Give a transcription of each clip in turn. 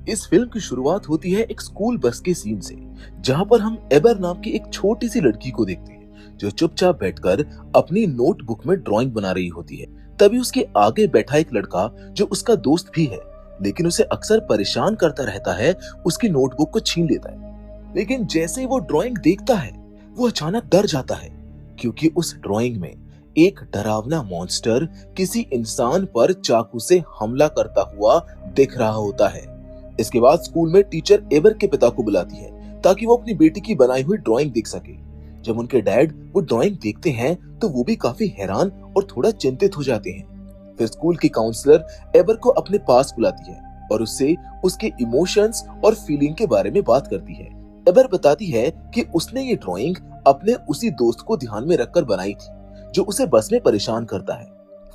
इस फिल्म की शुरुआत होती है एक स्कूल बस के सीन से, जहां पर हम एबर नाम की एक छोटी सी लड़की को देखते हैं जो चुपचाप बैठकर अपनी नोटबुक में ड्राइंग बना रही होती है। तभी उसके आगे बैठा एक लड़का जो उसका दोस्त भी है, लेकिन उसे अक्सर परेशान करता रहता है, उसकी नोटबुक को छीन लेता है। लेकिन जैसे ही वो ड्राइंग देखता है, वो अचानक डर जाता है, क्योंकि उस ड्राइंग में एक डरावना मॉन्स्टर किसी इंसान पर चाकू से हमला करता हुआ दिख रहा होता है। इसके बाद स्कूल में टीचर एबर के पिता को बुलाती है ताकि वो अपनी बेटी की बनाई हुई ड्राइंग देख सके। जब उनके डैड वो ड्राइंग देखते हैं तो वो भी काफी हैरान और थोड़ा चिंतित हो जाते हैं। फिर स्कूल की काउंसलर एबर को अपने पास बुलाती है और उससे उसके इमोशंस और फीलिंग के बारे में बात करती है। एबर बताती है कि उसने ये ड्राइंग अपने उसी दोस्त को ध्यान में रखकर बनाई थी जो उसे बस में परेशान करता है।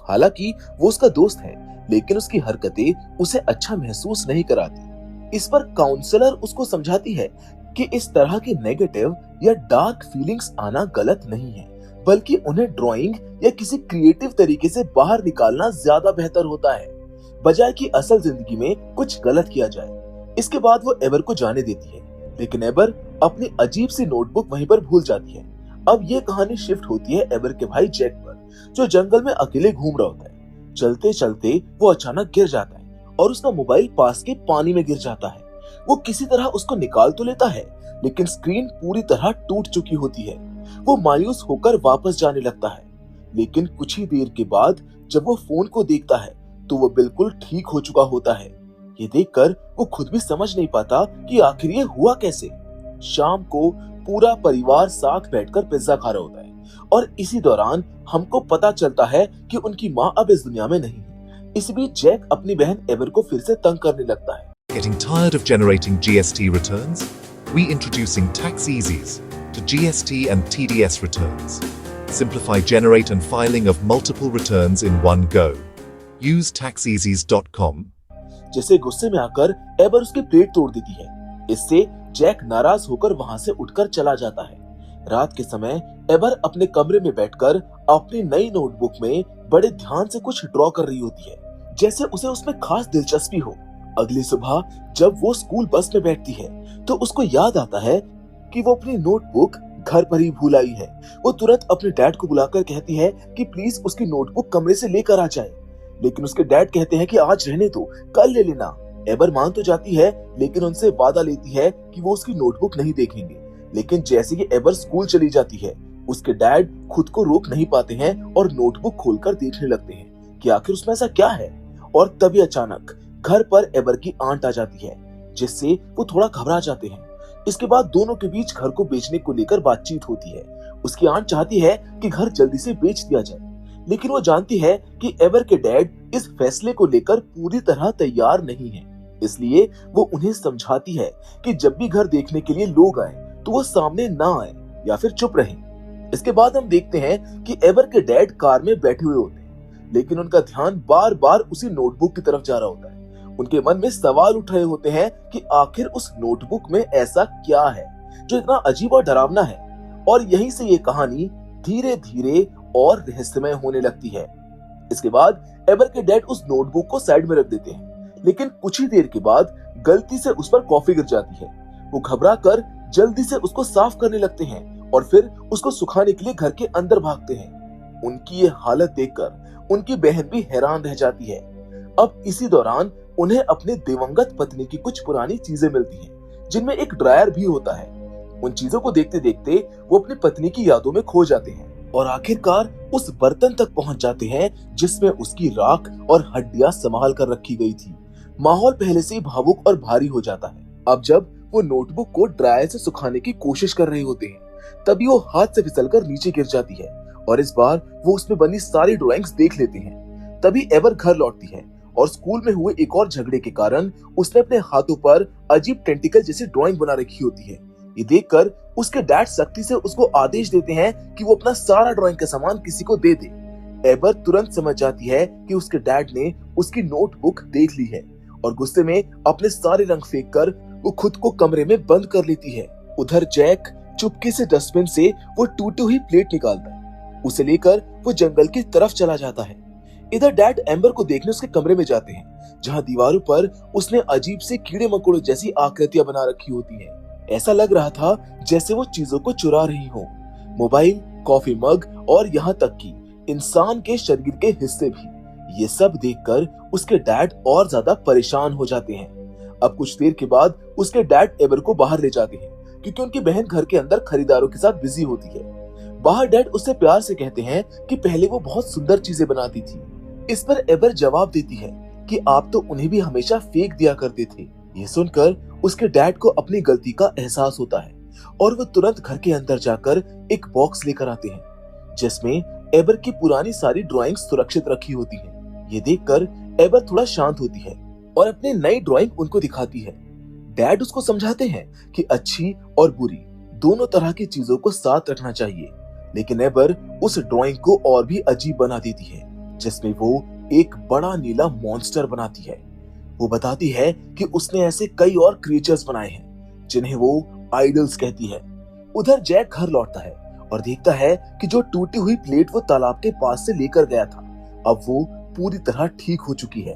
हालांकि वो उसका दोस्त है, लेकिन उसकी हरकतें उसे अच्छा महसूस नहीं कराती। इस पर काउंसलर उसको समझाती है कि इस तरह की नेगेटिव या डार्क फीलिंग्स आना गलत नहीं है, बल्कि उन्हें ड्राइंग या किसी क्रिएटिव तरीके से बाहर निकालना ज्यादा बेहतर होता है, बजाय कि असल जिंदगी में कुछ गलत किया जाए। इसके बाद वो एबर को जाने देती है, लेकिन एबर अपनी अजीब सी नोटबुक वहीं पर भूल जाती है। अब ये कहानी शिफ्ट होती है एबर के भाई जैक पर, जो जंगल में अकेले घूम रहा होता है। चलते चलते वो अचानक गिर जाता है और उसका मोबाइल पास के पानी में गिर जाता है। वो किसी तरह उसको निकाल तो लेता है, लेकिन स्क्रीन पूरी तरह टूट चुकी होती है। वो मायूस होकर वापस जाने लगता है, लेकिन कुछ ही देर के बाद जब वो फोन को देखता है तो वो बिल्कुल ठीक हो चुका होता है। ये देखकर वो खुद भी समझ नहीं पाता कि आखिर ये हुआ कैसे। शाम को पूरा परिवार साथ बैठकर पिज्जा खा रहा होता है और इसी दौरान हमको पता चलता है कि उनकी माँ अब इस दुनिया में नहीं है। इस बीच जैक अपनी बहन एबर को फिर से तंग करने लगता है। Getting tired of generating GST returns? We introducing TaxEasy's to GST and TDS returns. Simplify generate and filing of multiple returns in one go. Use taxeasys.com. जैसे गुस्से में आकर एबर उसकी प्लेट तोड़ देती है। इससे जैक नाराज होकर वहां से उठकर चला जाता है। रात के समय एबर अपने कमरे में बैठकर अपनी नई नोटबुक में बड़े ध्यान से कुछ ड्रॉ कर रही होती है, जैसे उसे उसमें खास दिलचस्पी हो। अगली सुबह जब वो स्कूल बस में बैठती है तो उसको याद आता है कि वो अपनी नोटबुक घर पर ही भूल आई है। वो तुरंत अपने डैड को बुलाकर कहती है कि प्लीज उसकी नोटबुक कमरे से लेकर आ जाए, लेकिन उसके डैड कहते हैं कि आज रहने दो, कल ले लेना। एबर मान तो जाती है, लेकिन उनसे वादा लेती है कि वो उसकी नोटबुक नहीं देखेंगे। लेकिन जैसे ही एबर स्कूल चली जाती है, उसके डैड खुद को रोक नहीं पाते हैं और नोटबुक खोलकर देखने लगते हैं कि आखिर उसमें ऐसा क्या है। और तभी अचानक घर पर एबर की आंट आ जाती है, जिससे वो थोड़ा घबरा जाते हैं। इसके बाद दोनों के बीच घर को बेचने को लेकर बातचीत होती है। उसकी आंट चाहती है कि घर जल्दी से बेच दिया जाए, लेकिन वो जानती है कि एबर के डैड इस फैसले को लेकर पूरी तरह तैयार नहीं है। इसलिए वो उन्हें समझाती है कि जब भी घर देखने के लिए लोग आए तो वो सामने ना आए या फिर चुप रहें। इसके बाद हम देखते हैं कि एबर के डैड कार में बैठे हुए होते हैं, लेकिन उनका ध्यान बार बार उसी नोटबुक की तरफ जा रहा होता है। उनके मन में सवाल उठ रहे होते हैं कि आखिर उस नोटबुक में ऐसा क्या है जो इतना अजीब और डरावना है। और यहीं से ये कहानी धीरे धीरे और रहस्यमय होने लगती है। इसके बाद एबर के डैड उस नोटबुक को साइड में रख देते हैं, लेकिन कुछ ही देर के बाद गलती से उस पर कॉफी गिर जाती है। वो घबरा कर जल्दी से उसको साफ करने लगते हैं और फिर उसको सुखाने के लिए घर के अंदर भागते हैं। उनकी ये हालत देखकर उनकी बहन भी हैरान रह जाती है। अब इसी दौरान उन्हें अपने दिवंगत पत्नी की कुछ पुरानी चीजें मिलती हैं, जिनमें एक ड्रायर भी होता है। उन चीजों को देखते देखते वो अपनी पत्नी की यादों में खो जाते हैं और आखिरकार उस बर्तन तक पहुंच जाते हैं जिसमें उसकी राख और हड्डियां संभाल कर रखी गई थी। माहौल पहले से ही भावुक और भारी हो जाता है। अब जब वो नोटबुक को ड्रायर से सुखाने की कोशिश कर रहे होते हैं, तभी वो हाथ से फिसलकर नीचे गिर जाती है और इस बार वो उसमें बनी सारी ड्राइंग्स देख लेते हैं। तभी एबर घर लौटती है और स्कूल में हुए एक और झगड़े के कारण उसने अपने हाथों पर अजीब टेंटिकल जैसी ड्राइंग बना रखी होती है। ये देखकर उसके डैड सख्ती से उसको आदेश देते हैं कि वो अपना सारा ड्राइंग का सामान किसी को दे दे। एबर तुरंत समझ जाती है कि उसके डैड ने उसकी नोटबुक देख ली है और गुस्से में अपने सारे रंग फेंक कर वो खुद को कमरे में बंद कर लेती है। उधर जैक चुपके से डस्टबिन से वो टूटी हुई प्लेट निकालता है। उसे लेकर वो जंगल की तरफ चला जाता है। इधर डैड एम्बर को देखने उसके कमरे में जाते हैं, जहां दीवारों पर उसने अजीब से कीड़े मकोड़ों जैसी आकृतियां बना रखी होती हैं। ऐसा लग रहा था जैसे वो चीजों को चुरा रही हो। मोबाइल, कॉफी मग और यहाँ तक कि इंसान के शरीर के हिस्से भी। ये सब देखकर उसके डैड और ज्यादा परेशान हो जाते हैं। अब कुछ देर के बाद उसके डैड एबर को बाहर ले जाते हैं, क्योंकि उनकी बहन घर के अंदर खरीदारों के साथ बिजी होती है। बाहर डैड उससे प्यार से कहते हैं कि पहले वो बहुत सुंदर चीजें बनाती थी। इस पर एबर जवाब देती है कि आप तो उन्हें भी हमेशा फेंक दिया करते थे। ये सुनकर उसके डैड को अपनी गलती का एहसास होता है और वो तुरंत घर के अंदर जाकर एक बॉक्स लेकर आते हैं, जिसमें एबर की पुरानी सारी ड्राइंग सुरक्षित रखी होती हैं। ये देखकर एबर थोड़ा शांत होती है और अपनी नई ड्राइंग उनको दिखाती है। डैड उसको समझाते हैं कि अच्छी और बुरी दोनों तरह की चीजों को साथ रखना चाहिए, लेकिन एबर उस ड्राइंग को और भी अजीब बना देती है, जिसमें वो एक बड़ा नीला मॉन्स्टर बनाती है। वो बताती है कि उसने ऐसे कई और क्रिएचर्स बनाए हैं जिन्हें वो आइडल्स कहती है। उधर जैक घर लौटता है और देखता है कि जो टूटी हुई प्लेट वो तालाब के पास से लेकर गया था, अब वो पूरी तरह ठीक हो चुकी है।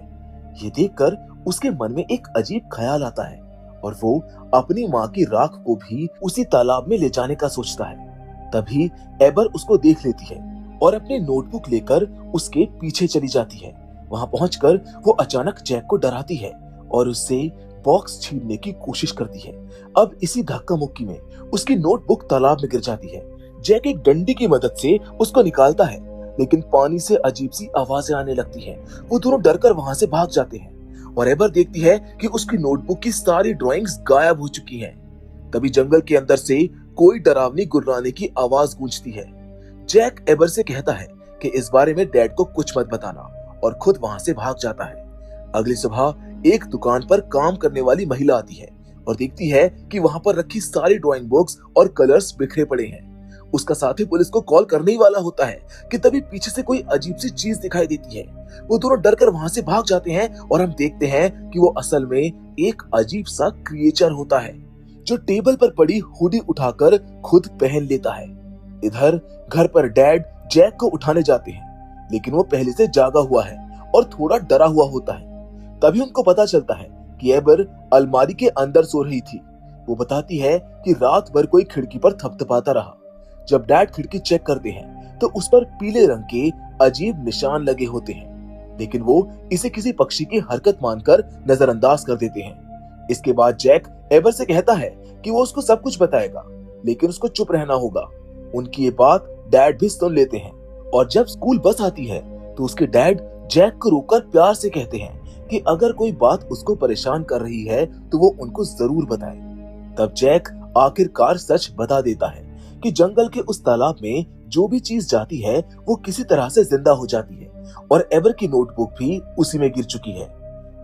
ये देखकर उसके मन में एक अजीब ख्याल आता है और वो अपनी माँ की राख को भी उसी तालाब में ले जाने का सोचता है। तभी एबर उसको देख लेती है और अपनी नोटबुक लेकर उसके पीछे चली जाती है। वहां पहुंचकर वो अचानक जैक को डराती है और उससे बॉक्स छीनने की कोशिश करती है। अब इसी धक्का मुक्की में उसकी नोटबुक तालाब में गिर जाती है। जैक एक डंडी की मदद से उसको निकालता है, लेकिन पानी से अजीब सी आवाजें आने लगती हैं। वो दोनों डरकर वहां से भाग जाते हैं और एबर देखती है कि उसकी नोटबुक की सारी ड्राइंग्स गायब हो चुकी हैं। तभी जंगल के अंदर से कोई डरावनी गुर्राने की आवाज गूंजती है। जैक एबर से कहता है कि इस बारे में डैड को कुछ मत बताना और खुद वहां से भाग जाता है। अगली सुबह एक दुकान पर काम करने वाली महिला आती है और देखती है कि वहां पर रखी सारी ड्राइंग बुक्स और कलर्स बिखरे पड़े हैं। उसका साथी पुलिस को कॉल करने ही वाला होता है कि तभी पीछे से कोई अजीब सी चीज दिखाई देती है। वो दोनों डरकर वहां से भाग जाते हैं और हम देखते हैं कि वो असल में एक अजीब सा क्रिएचर होता है, जो टेबल पर पड़ी हुडी उठाकर खुद पहन लेता है। इधर घर पर डैड जैक को उठाने जाते हैं, लेकिन वो पहले से जागा हुआ है और थोड़ा डरा हुआ होता है। तभी उनको पता चलता है कि एबर अलमारी के अंदर सो रही थी। वो बताती है कि रात भर कोई खिड़की पर थपथपाता रहा। जब डैड खिड़की चेक करते हैं तो उस पर पीले रंग के अजीब निशान लगे होते हैं, लेकिन वो इसे किसी पक्षी की हरकत मानकर नजरअंदाज कर देते हैं। इसके बाद जैक एबर से कहता है कि वो उसको सब कुछ बताएगा, लेकिन उसको चुप रहना होगा। उनकी ये बात डैड भी सुन लेते हैं और जब स्कूल बस आती है तो उसके डैड जैक को रोककर प्यार से कहते हैं कि अगर कोई बात उसको परेशान कर रही है तो वो उनको जरूर बताए। तब जैक आखिरकार सच बता देता है कि जंगल के उस तालाब में जो भी चीज जाती है वो किसी तरह से जिंदा हो जाती है और एबर की नोटबुक भी उसी में गिर चुकी है।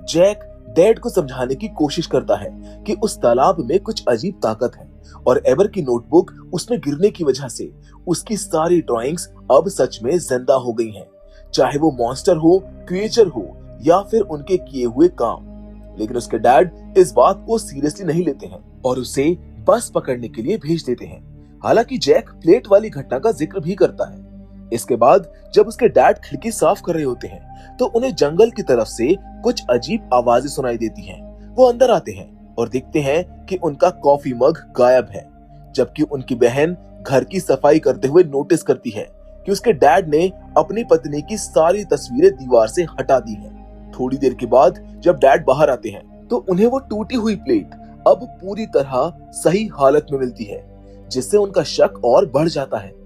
जैक डैड को समझाने की कोशिश करता है कि उस तालाब में कुछ अजीब ताकत है और एबर की नोटबुक उसमें गिरने की वजह से उसकी सारी ड्राइंग्स अब सच में जिंदा हो गई हैं, चाहे वो मॉन्स्टर हो, क्रिएचर हो या फिर उनके किए हुए काम। लेकिन उसके डैड इस बात को सीरियसली नहीं लेते हैं और उसे बस पकड़ने के लिए भेज देते हैं। हालांकि जैक प्लेट वाली घटना का जिक्र भी करता है। इसके बाद जब उसके डैड खिड़की साफ कर रहे होते हैं तो उन्हें जंगल की तरफ से कुछ अजीब आवाजें सुनाई देती हैं। वो अंदर आते हैं और देखते हैं कि उनका कॉफी मग गायब है, जबकि उनकी बहन घर की सफाई करते हुए नोटिस करती है कि उसके डैड ने अपनी पत्नी की सारी तस्वीरें दीवार से हटा दी हैं। थोड़ी देर के बाद जब डैड बाहर आते हैं तो उन्हें वो टूटी हुई प्लेट अब पूरी तरह सही हालत में मिलती है, जिससे उनका शक और बढ़ जाता है।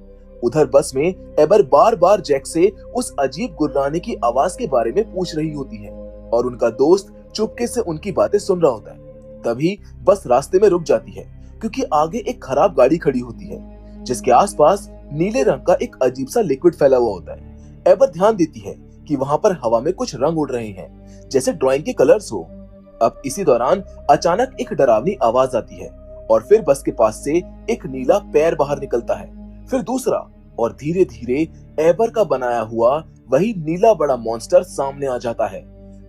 उधर बस में एबर बार बार जैक से उस अजीब गुर्राने की आवाज के बारे में पूछ रही होती है और उनका दोस्त चुपके से उनकी बातें सुन रहा होता है। तभी बस रास्ते में रुक जाती है क्योंकि आगे एक खराब गाड़ी खड़ी होती है, जिसके आसपास नीले रंग का एक अजीब सा लिक्विड फैला हुआ होता है। एबर ध्यान देती है कि वहां पर हवा में कुछ रंग उड़ रहे हैं, जैसे ड्राइंग के कलर्स हो। अब इसी दौरान अचानक एक डरावनी आवाज आती है और फिर बस के पास से एक नीला पैर बाहर निकलता है, फिर दूसरा, और धीरे धीरे एबर का बनाया हुआ वही नीला बड़ा मॉन्स्टर सामने आ जाता है।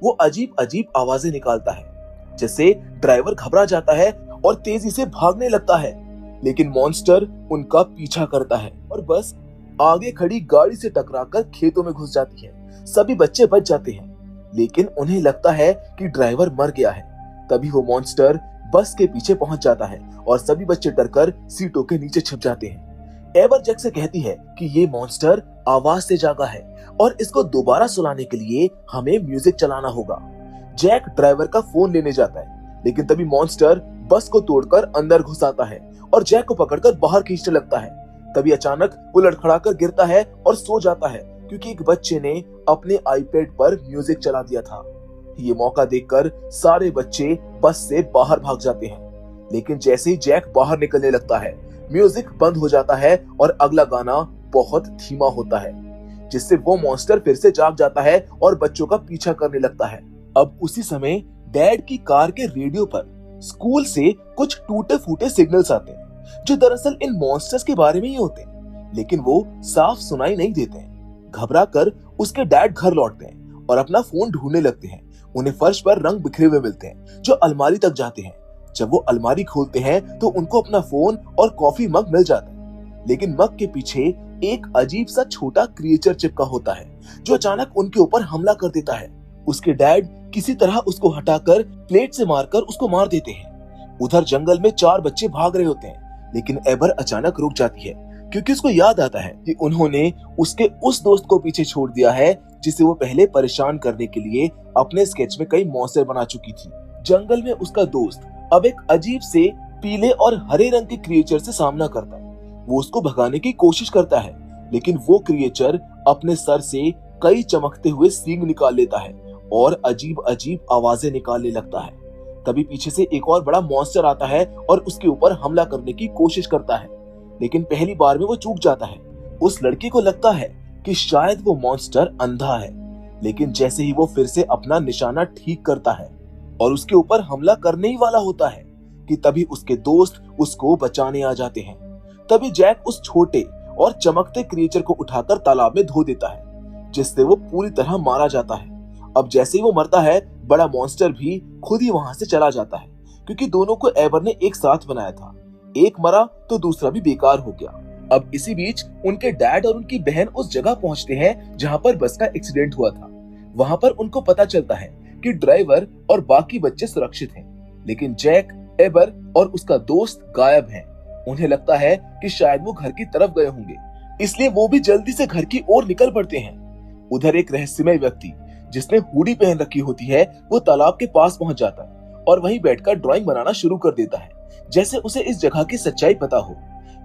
वो अजीब अजीब आवाजें निकालता है, जिससे ड्राइवर घबरा जाता है और तेजी से भागने लगता है, लेकिन मॉन्स्टर उनका पीछा करता है और बस आगे खड़ी गाड़ी से टकराकर खेतों में घुस जाती है। सभी बच्चे बच जाते हैं, लेकिन उन्हें लगता है कि ड्राइवर मर गया है। तभी वो मॉन्स्टर बस के पीछे पहुंच जाता है और सभी बच्चे डरकर सीटों के नीचे छिप जाते हैं। एबर जैक से कहती है कि ये मॉन्स्टर आवाज से जागा है और इसको दोबारा सुलाने के लिए हमें म्यूजिक चलाना होगा। जैक ड्राइवर का फोन लेने जाता है, लेकिन तभी मॉन्स्टर बस को तोड़कर अंदर घुस आता है और जैक को पकड़कर बाहर खींचने लगता है। तभी अचानक वो लड़खड़ाकर गिरता है और सो जाता है, क्योंकि एक बच्चे ने अपने आईपैड पर म्यूजिक चला दिया था। ये मौका देखकर सारे बच्चे बस से बाहर भाग जाते हैं, लेकिन जैसे ही जैक बाहर निकलने लगता है, म्यूजिक बंद हो जाता है और अगला गाना बहुत धीमा होता है, जिससे वो मॉन्स्टर फिर से जाग जाता है और बच्चों का पीछा करने लगता है। अब उसी समय डैड की कार के रेडियो पर स्कूल से कुछ टूटे फूटे सिग्नल्स आते हैं, जो दरअसल इन मॉन्स्टर्स के बारे में ही होते हैं, लेकिन वो साफ सुनाई नहीं देते हैं। घबरा कर उसके डैड घर लौटते हैं और अपना फोन ढूंढने लगते हैं। उन्हें फर्श पर रंग बिखरे हुए मिलते हैं, जो अलमारी तक जाते हैं। जब वो अलमारी खोलते हैं तो उनको अपना फोन और कॉफी मग मिल जाता है, लेकिन मग के पीछे एक अजीब सा छोटा क्रिएचर चिपका होता है, जो अचानक उनके ऊपर हमला कर देता है। उसके डैड किसी तरह उसको हटाकर प्लेट से मारकर उसको मार देते हैं। उधर जंगल में 4 बच्चे भाग रहे होते हैं, लेकिन एबर अचानक रुक जाती है, क्योंकि उसको याद आता है कि उन्होंने उसके उस दोस्त को पीछे छोड़ दिया है जिसे वो पहले परेशान करने के लिए अपने स्केच में कई मॉन्स्टर बना चुकी थी। जंगल में उसका दोस्त अब एक अजीब से पीले और हरे रंग के क्रिएचर से सामना करता है। वो उसको भगाने की कोशिश करता है, लेकिन वो क्रिएचर अपने सर से कई चमकते हुए सींग निकाल लेता है और अजीब अजीब आवाजें निकालने लगता है। तभी पीछे से एक और बड़ा मॉन्स्टर आता है और उसके ऊपर हमला करने की कोशिश करता है, लेकिन पहली बार में वो चूक जाता है। उस लड़की को लगता है कि शायद वो मॉन्स्टर अंधा है, लेकिन जैसे ही वो फिर से अपना निशाना ठीक करता है और उसके ऊपर हमला करने ही वाला होता है कि तभी उसके दोस्त उसको बचाने आ जाते हैं। तभी जैक उस छोटे और चमकते क्रिएचर को उठाकर तालाब में धो देता है, जिससे वो पूरी तरह मारा जाता है। अब जैसे ही वो मरता है, बड़ा मॉन्स्टर भी खुद ही वहां से चला जाता है, क्योंकि दोनों को एबर ने एक साथ बनाया था। एक मरा तो दूसरा भी बेकार हो गया। अब इसी बीच उनके डैड और उनकी बहन उस जगह पहुंचते हैं जहां पर बस का एक्सीडेंट हुआ था। वहां पर उनको पता चलता है कि ड्राइवर और बाकी बच्चे सुरक्षित हैं, लेकिन जैक, एबर और उसका दोस्त गायब हैं। उन्हें लगता है कि शायद वो घर की तरफ गए होंगे, इसलिए वो भी जल्दी से घर की ओर निकल पड़ते हैं। उधर एक रहस्यमय व्यक्ति जिसने हुडी पहन रखी होती है, वो तालाब के पास पहुंच जाता है और वहीं बैठकर ड्राइंग बनाना शुरू कर देता है, जैसे उसे इस जगह की सच्चाई पता हो।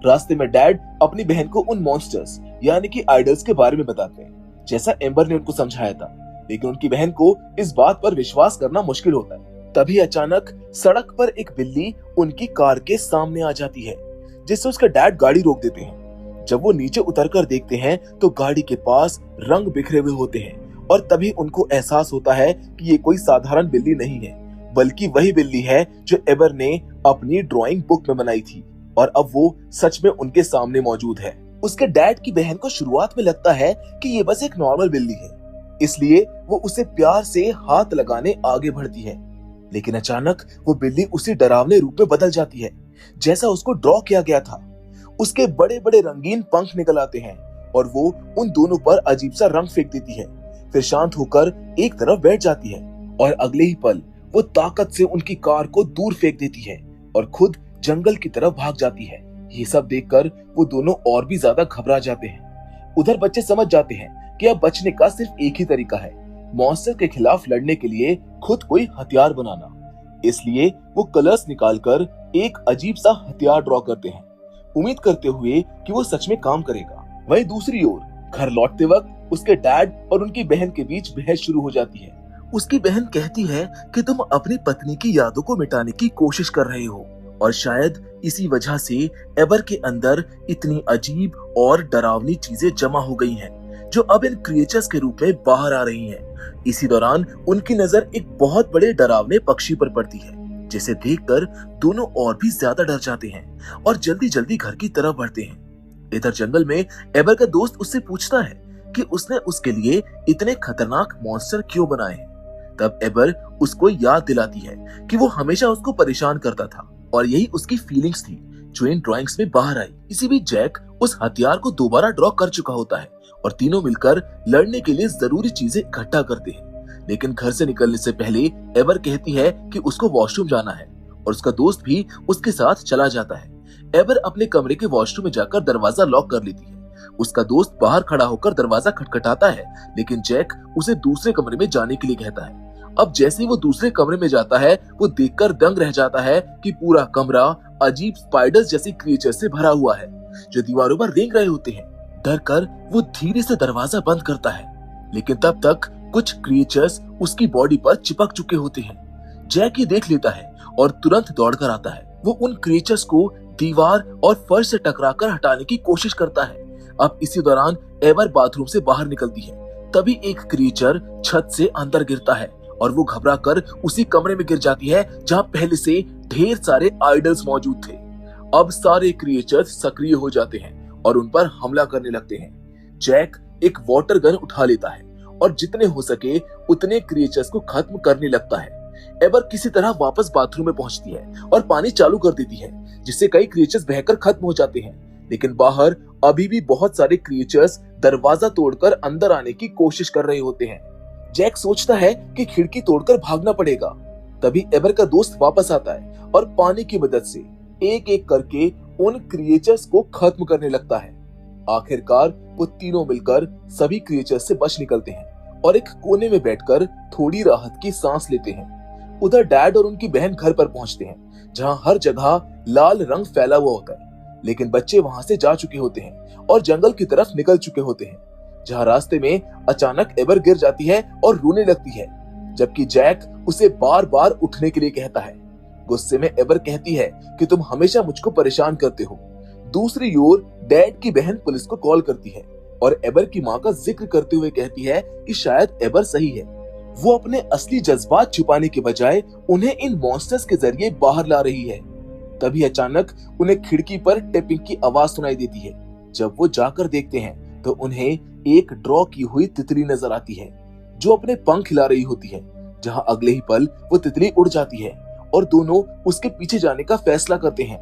रास्ते में डैड अपनी बहन को उन मॉन्स्टर्स यानी कि आइडल्स के बारे में बताते हैं, जैसा एम्बर ने उनको समझाया था, लेकिन उनकी बहन को इस बात पर विश्वास करना मुश्किल होता है। तभी अचानक सड़क पर एक बिल्ली उनकी कार के सामने आ जाती है, जिससे उसका डैड गाड़ी रोक देते हैं। जब वो नीचे उतरकर देखते हैं तो गाड़ी के पास रंग बिखरे हुए होते हैं और तभी उनको एहसास होता है कि ये कोई साधारण बिल्ली नहीं है, बल्कि वही बिल्ली है जो एबर ने अपनी ड्राइंग बुक में बनाई थी और अब वो सच में उनके सामने मौजूद है। उसके डैड की बहन को शुरुआत में लगता है कि ये बस एक नॉर्मल बिल्ली है, इसलिए वो उसे प्यार से हाथ लगाने आगे बढ़ती है, लेकिन अचानक वो बिल्ली उसी डरावने रूप में बदल जाती है जैसा उसको ड्रॉ किया गया था। उसके बड़े बड़े रंगीन पंख निकल आते हैं और वो उन दोनों पर अजीब सा रंग फेंक देती है, फिर शांत होकर एक तरफ बैठ जाती है और अगले ही पल वो ताकत से उनकी कार को दूर फेंक देती है और खुद जंगल की तरफ भाग जाती है। ये सब देखकर वो दोनों और भी ज्यादा घबरा जाते हैं। उधर बच्चे समझ जाते हैं कि अब बचने का सिर्फ एक ही तरीका है, मॉन्स्टर के खिलाफ लड़ने के लिए खुद कोई हथियार बनाना। इसलिए वो कलर्स निकालकर एक अजीब सा हथियार ड्रॉ करते हैं, उम्मीद करते हुए कि वो सच में काम करेगा। वहीं दूसरी ओर घर लौटते वक्त उसके डैड और उनकी बहन के बीच बहस शुरू हो जाती है। उसकी बहन कहती है कि तुम अपनी पत्नी की यादों को मिटाने की कोशिश कर रहे हो और शायद इसी वजह से एबर के अंदर इतनी अजीब और डरावनी चीजें जमा हो गई हैं, जो अब इन क्रिएचर्स के रूप में बाहर आ रही हैं। इसी दौरान उनकी नजर एक बहुत बड़े डरावने पक्षी पर पड़ती है, जिसे देखकर दोनों और भी ज्यादा डर जाते हैं और जल्दी जल्दी घर की तरफ बढ़ते हैं। इधर जंगल में एबर का दोस्त उससे पूछता है कि उसने उसके लिए इतने खतरनाक मॉन्स्टर क्यों बनाए हैं। तब एबर उसको याद दिलाती है कि वो हमेशा उसको परेशान करता था और यही उसकी फीलिंग्स थी जो इन ड्राइंग्स में बाहर आई। इसी बीच जैक उस हथियार को दोबारा ड्रॉ कर चुका होता है और तीनों मिलकर लड़ने के लिए जरूरी चीजें इकट्ठा करते हैं। लेकिन घर से निकलने से पहले एबर कहती है कि उसको वॉशरूम जाना है और उसका दोस्त भी उसके साथ चला जाता है। एबर अपने कमरे के वॉशरूम में जाकर दरवाजा लॉक कर लेती है। उसका दोस्त बाहर खड़ा होकर दरवाजा खटखटाता है, लेकिन जैक उसे दूसरे कमरे में जाने के लिए कहता है। अब जैसे ही वो दूसरे कमरे में जाता है, वो देखकर दंग रह जाता है कि पूरा कमरा अजीब स्पाइडर्स जैसी क्रिएचर से भरा हुआ है जो दीवारों पर रेंग रहे होते हैं। डर कर वो धीरे से दरवाजा बंद करता है, लेकिन तब तक कुछ क्रिएचर्स उसकी बॉडी पर चिपक चुके होते हैं। जैक ये देख लेता है और तुरंत दौड़कर आता है। वो उन क्रिएचर्स को दीवार और फर्श से टकराकर हटाने की कोशिश करता है। अब इसी दौरान एबर बाथरूम से बाहर निकलती है। तभी एक क्रिएचर छत से अंदर गिरता है और वो घबराकर उसी कमरे में गिर जाती है जहां पहले से ढेर सारे आइडल्स मौजूद थे। अब सारे क्रिएचर्स सक्रिय हो जाते हैं और उन पर हमला करने लगते हैं। जैक एक वाटर गन उठा लेता है और जितने हो सके उतने क्रिएचर्स को खत्म करने लगता है। एबर किसी तरह वापस बाथरूम में पहुंचती है और पानी चालू कर देती है, जिससे कई क्रिएचर्स बहकर खत्म हो जाते हैं। लेकिन बाहर अभी भी बहुत सारे क्रिएचर्स दरवाजा तोड़कर अंदर आने की कोशिश कर रहे होते हैं। जैक सोचता है कि खिड़की तोड़कर भागना पड़ेगा। तभी एबर का दोस्त वापस आता है और पानी की मदद से एक एक करके उन क्रिएचर्स को खत्म करने लगता है। आखिरकार वो तीनों मिलकर सभी क्रिएचर्स से बच निकलते हैं और एक कोने में बैठकर थोड़ी राहत की सांस लेते हैं। उधर डैड और उनकी बहन घर पर पहुंचते हैं, जहां हर जगह लाल रंग फैला हुआ होता है। लेकिन बच्चे वहां से जा चुके होते हैं और जंगल की तरफ निकल चुके होते हैं, जहां रास्ते में अचानक एबर गिर जाती है और रोने लगती है, जबकि जैक उसे बार बार उठने के लिए कहता है। गुस्से में एबर कहती है कि तुम हमेशा मुझको परेशान करते हो। दूसरी ओर डैड की बहन पुलिस को कॉल करती है और एबर की माँ का जिक्र करते हुए कहती है कि शायद एबर सही है। वो अपने असली जज्बात छुपाने के बजाय उन्हें इन मॉन्स्टर्स के जरिए बाहर ला रही है। तभी अचानक उन्हें खिड़की पर टेपिंग की आवाज सुनाई देती है। जब वो जाकर देखते हैं तो उन्हें एक ड्रॉ की हुई तितली नजर आती है जो अपने पंख हिला रही होती है। जहां अगले ही पल वो तितली उड़ जाती है और दोनों उसके पीछे जाने का फैसला करते हैं,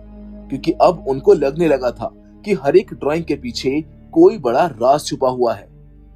क्योंकि अब उनको लगने लगा था कि हर एक ड्राइंग के पीछे कोई बड़ा राज छुपा हुआ है।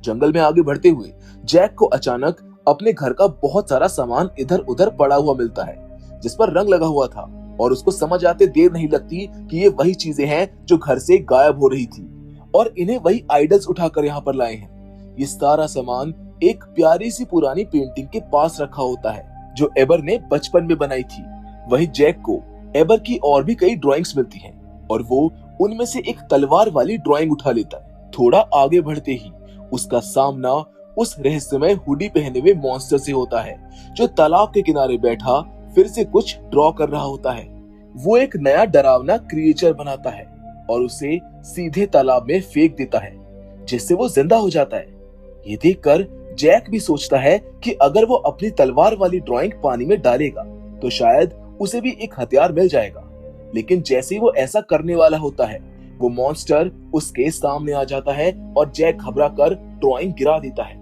जंगल में आगे बढ़ते हुए जैक को अचानक अपने घर का बहुत सारा सामान इधर उधर पड़ा हुआ मिलता है, जिस पर रंग लगा हुआ था, और उसको समझ आते देर नहीं लगती कि ये वही चीजें हैं जो घर से गायब हो रही थी और इन्हें वही आइडल्स उठाकर यहाँ पर लाए हैं। ये सारा सामान एक प्यारी सी पुरानी पेंटिंग के पास रखा होता है जो एबर ने बचपन में बनाई थी। वही जैक को एबर की और भी कई ड्राइंग्स मिलती हैं और वो उनमें से एक तलवार वाली ड्राइंग उठा लेता है। थोड़ा आगे बढ़ते ही उसका सामना उस रहस्यमय हुडी पहने हुए मॉन्स्टर से होता है जो तालाब के किनारे बैठा फिर से कुछ ड्रॉ कर रहा होता है। वो एक नया डरावना क्रिएचर बनाता है और उसे सीधे तालाब में फेंक देता है, जिससे वो जिंदा हो जाता है। ये देखकर जैक भी सोचता है कि अगर वो अपनी तलवार वाली ड्राइंग पानी में डालेगा तो शायद उसे भी एक हथियार मिल जाएगा। लेकिन जैसे ही वो ऐसा करने वाला होता है, वो मॉन्स्टर उसके सामने आ जाता है और जैक घबराकर ड्राइंग गिरा देता है।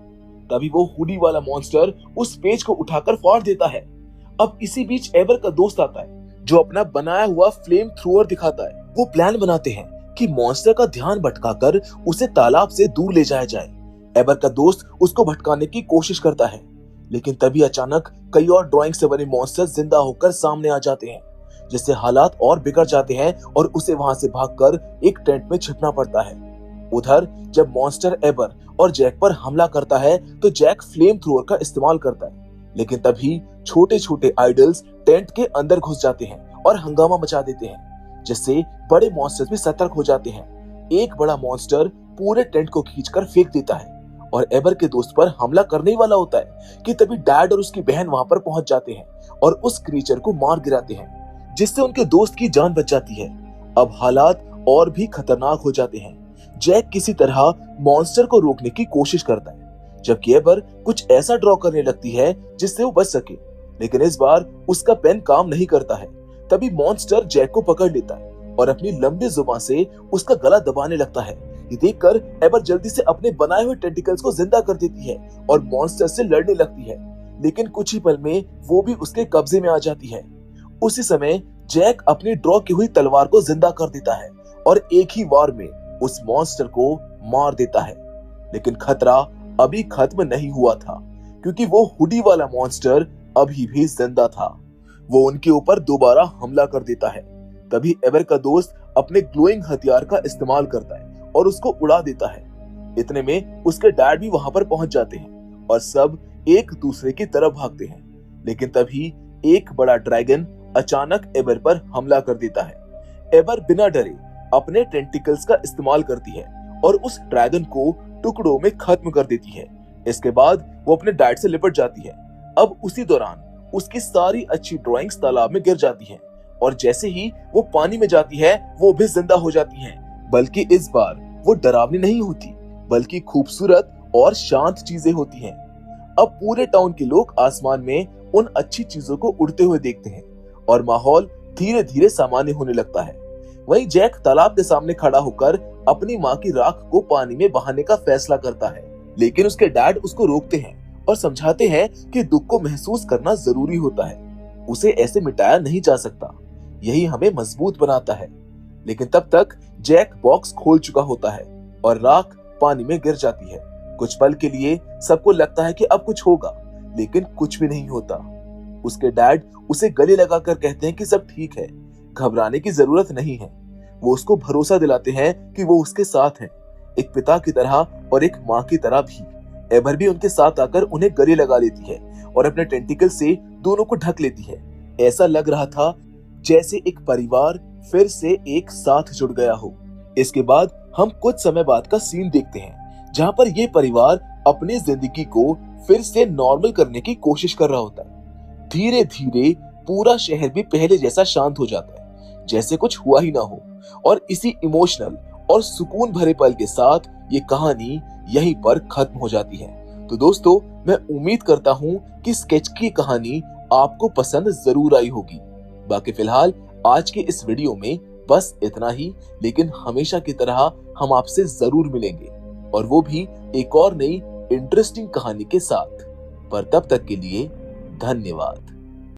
तभी वो हुडी वाला मॉन्स्टर उस पेज को उठाकर फाड़ देता है। अब इसी बीच एबर का दोस्त आता है जो अपना बनाया हुआ फ्लेम थ्रोअर दिखाता है। वो प्लान बनाते हैं कि मॉन्स्टर का ध्यान भटकाकर उसे तालाब से दूर ले जाया जाए। एबर का दोस्त उसको भटकाने की कोशिश करता है, लेकिन तभी अचानक कई और ड्राइंग से बने मॉन्स्टर जिंदा होकर सामने आ जाते हैं, जिससे हालात और बिगड़ जाते हैं और उसे वहां से भागकर एक टेंट में छिपना पड़ता है। उधर जब मॉन्स्टर एबर और जैक पर हमला करता है तो जैक फ्लेम थ्रोअर का इस्तेमाल करता है, लेकिन तभी छोटे छोटे आइडल्स टेंट के अंदर घुस जाते हैं और हंगामा मचा देते हैं, जिससे बड़े मॉन्स्टर्स भी सतर्क हो जाते हैं। एक बड़ा मॉन्स्टर पूरे टेंट को खींचकर फेंक देता है और एबर के दोस्त पर हमला करने ही वाला होता है कि तभी डैड और उसकी बहन वहां पर पहुंच जाते हैं और उस क्रीचर को मार गिराते हैं, जिससे उनके दोस्त की जान बच जाती है। अब हालात और भी खतरनाक हो जाते हैं। जैक किसी तरह मॉन्स्टर को रोकने की कोशिश करता है, जबकि एबर कुछ ऐसा ड्रॉ करने लगती है जिससे वो बच सके, लेकिन इस बार उसका पेन काम नहीं करता है। तभी मॉन्स्टर जैक को पकड़ लेता है और अपनी लंबी जुबान से उसका गला दबाने लगता है। ये देखकर एबर जल्दी से अपने बनाए हुए टेंटिकल्स को जिंदा कर देती है और मॉन्स्टर से लड़ने लगती है, लेकिन कुछ ही पल में वो भी उसके कब्जे में आ जाती है। उसी समय जैक अपनी ड्रॉ की हुई तलवार को जिंदा कर देता है और एक ही वार में उस मॉन्स्टर को मार देता है। लेकिन खतरा अभी खत्म नहीं हुआ था, क्योंकि वो हुडी वाला मॉन्स्टर अभी भी जिंदा था। वो उनके ऊपर दोबारा हमला कर देता है। तभी एबर का दोस्त अपने ग्लोइंग हथियार का इस्तेमाल करता है और उसको उड़ा देता है। इतने में उसके डैड भी वहां पर पहुंच जाते हैं और सब एक दूसरे की तरफ भागते हैं। लेकिन तभी एक बड़ा ड्रैगन अचानक एबर पर हमला कर देता है। एबर बिना डरे अपने टेंटिकल्स का इस्तेमाल करती है और उस ड्रैगन को टुकड़ों में खत्म कर देती है। इसके बाद वो अपने डैड से लिपट जाती है। अब उसी दौरान उसकी सारी अच्छी ड्राइंग्स तालाब में गिर जाती हैं और जैसे ही वो पानी में जाती है वो भी जिंदा हो जाती हैं। बल्कि इस बार वो डरावनी नहीं होती, बल्कि खूबसूरत और शांत चीजें होती हैं। अब पूरे टाउन के लोग आसमान में उन अच्छी चीजों को उड़ते हुए देखते हैं और माहौल धीरे धीरे सामान्य होने लगता है। वहीं जैक तालाब के सामने खड़ा होकर अपनी माँ की राख को पानी में बहाने का फैसला करता है, लेकिन उसके डैड उसको रोकते हैं और समझाते हैं कि दुख को महसूस करना जरूरी होता है, उसे ऐसे मिटाया नहीं जा सकता, यही हमें मजबूत बनाता है। लेकिन तब तक जैक बॉक्स खोल चुका होता है और राख पानी में गिर जाती है। कुछ पल के लिए सबको लगता है कि अब कुछ होगा, लेकिन कुछ भी नहीं होता। उसके डैड उसे गले लगाकर कहते हैं कि सब ठीक है, घबराने की जरूरत नहीं है। वो उसको भरोसा दिलाते हैं कि वो उसके साथ हैं, एक पिता की तरह और एक माँ की तरह भी। एबर भी उनके साथ आकर उन्हें गले लगा लेती है और अपने टेंटिकल से दोनों को ढक लेती है। ऐसा लग रहा था जैसे एक परिवार फिर से एक साथ जुड़ गया हो। इसके बाद हम कुछ समय बाद का सीन देखते हैं, जहाँ पर ये परिवार अपनी जिंदगी को फिर से नॉर्मल करने की कोशिश कर रहा होता है। धीरे धीरे पूरा शहर भी पहले जैसा शांत हो जाता है, जैसे कुछ हुआ ही ना हो। और इसी इमोशनल और सुकून भरे पल के साथ ये कहानी यहीं पर खत्म हो जाती है। तो दोस्तों, मैं उम्मीद करता हूँ कि स्केच की कहानी आपको पसंद जरूर आई होगी। बाकी फिलहाल आज के इस वीडियो में बस इतना ही, लेकिन हमेशा की तरह हम आपसे जरूर मिलेंगे, और वो भी एक और नई इंटरेस्टिंग कहानी के साथ। पर तब तक के लिए धन्यवाद।